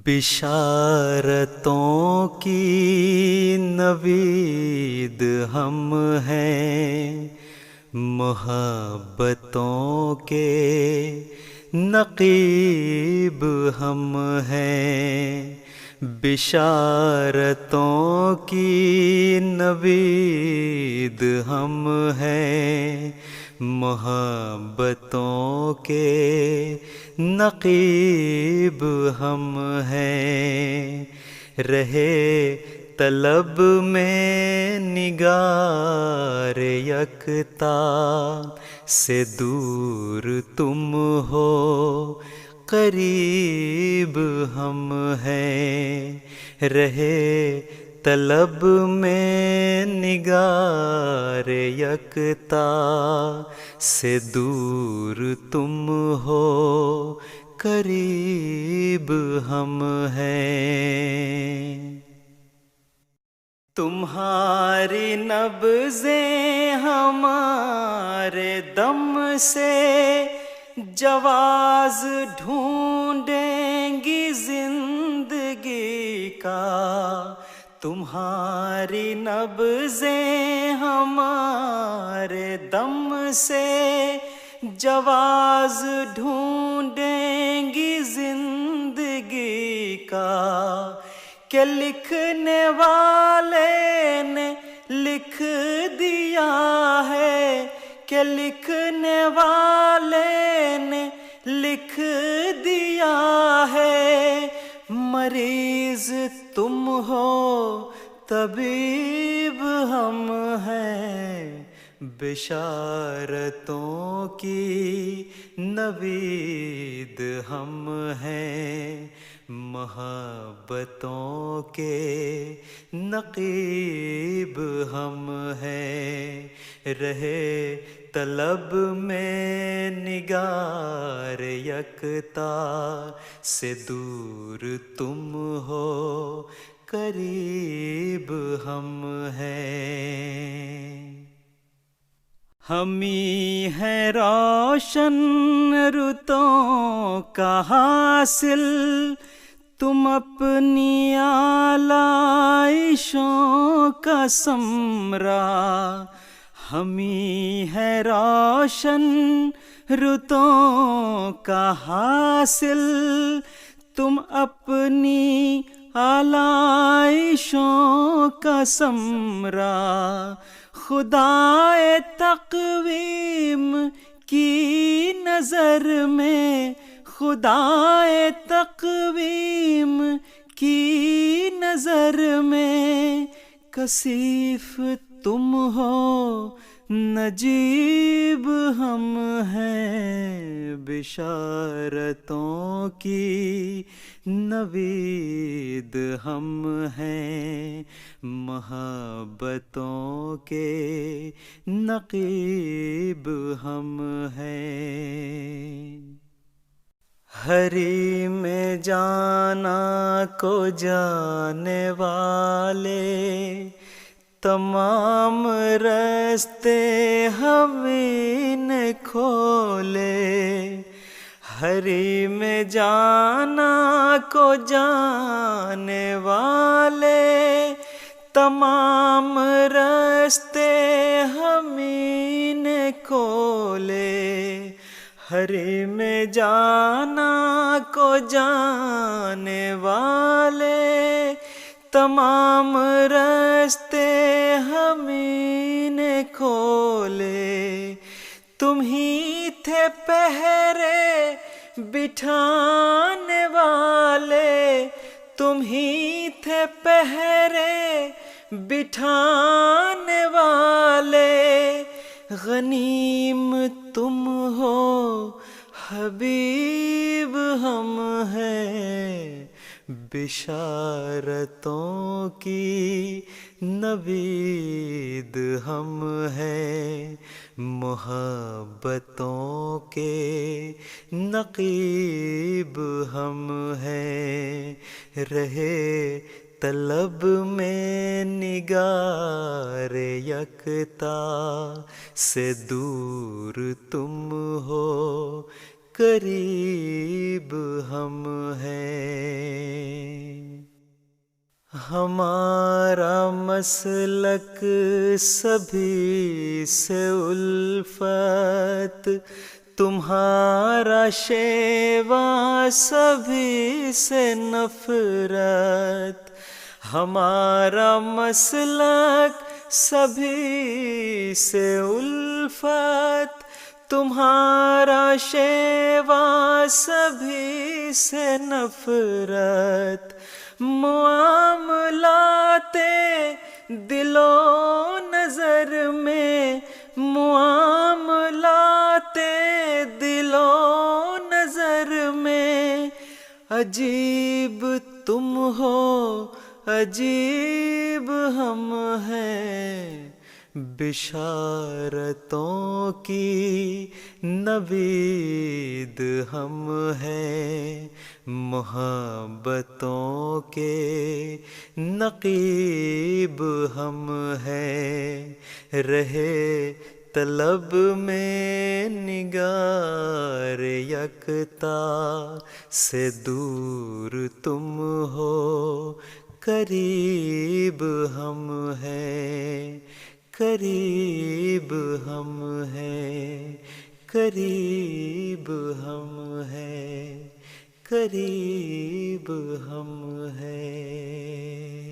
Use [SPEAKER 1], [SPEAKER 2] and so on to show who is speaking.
[SPEAKER 1] بشارتوں کی نوید ہم ہیں، محبتوں کے نقیب ہم ہیں۔ بشارتوں کی نوید ہم ہیں، محبتوں کے نقیب ہم ہیں۔ رہے طلب میں نگار یکتا سے دور تم ہو، قریب ہم ہیں۔ رہے طلب میں نگار یکتا سے دور تم ہو، قریب ہم ہیں۔ تمہاری نبضیں ہمارے دم سے جواز ڈھونڈیں گی زندگی کا۔ تمہاری نبضیں ہمارے دم سے جواز ڈھونڈیں گی زندگی کا۔ کہ لکھنے والے نے لکھ دیا ہے، کہ لکھنے والے نے لکھ دیا ہے۔ مریض تم ہو طبیب ہم ہیں، بشارتوں کی نوید ہم ہیں، محبتوں کے نقیب ہم ہیں۔ رہے طلب میں نگار یکتا سے دور تم ہو، قریب ہم ہیں۔ ہمیں ہے روشن رتوں کا حاصل، تم اپنی آلائشوں کا ثمرہ۔ ہمیں ہے روشن رتوں کا حاصل، تم اپنی آلائشوں کا ثمرہ۔ خدائے تقویم کی نظر میں، خدائے تقویم کی نظر میں کثیف تم ہو، نجیب ہم ہیں۔ بشارتوں کی نوید ہم ہیں، محبتوں کے نقیب ہم ہیں۔ حریم میں جانا کو جانے والے تمام راستے ہمیں نے کھولے۔ حریم میں جانا کو جانے والے تمام راستے ہمیں نے کھولے۔ حریم میں جانا کو جانے والے تمام راستے ہمیں نے کھولے۔ تم ہی تھے پہرے بٹھانے والے، تم ہی تھے پہرے بٹھانے والے۔ غنیم تم ہو حبیب ہم ہیں، بشارتوں کی نوید ہم ہیں، محبتوں کے نقیب ہم ہیں۔ رہے طلب میں نگار یکتا سے دور تم ہو، قریب ہم ہیں۔ ہمارا مسلک سبھی سے الفت، تمہارا شیوا سبھی سے نفرت، ہمارا مسلک سبھی سے الفت، تمہارا شیوا سبھی سے نفرت، معاملات دل و نظر میں، معاملات دل و نظر میں، عجیب تم ہو عجیب ہم ہیں، بشارتوں کی نوید ہم ہیں، محبتوں کے نقیب ہم ہیں، رہے طلب میں نگار یکتا سے دور تم ہو، قریب ہم ہیں، قریب ہم ہیں، قریب ہم ہیں، قریب ہم ہیں۔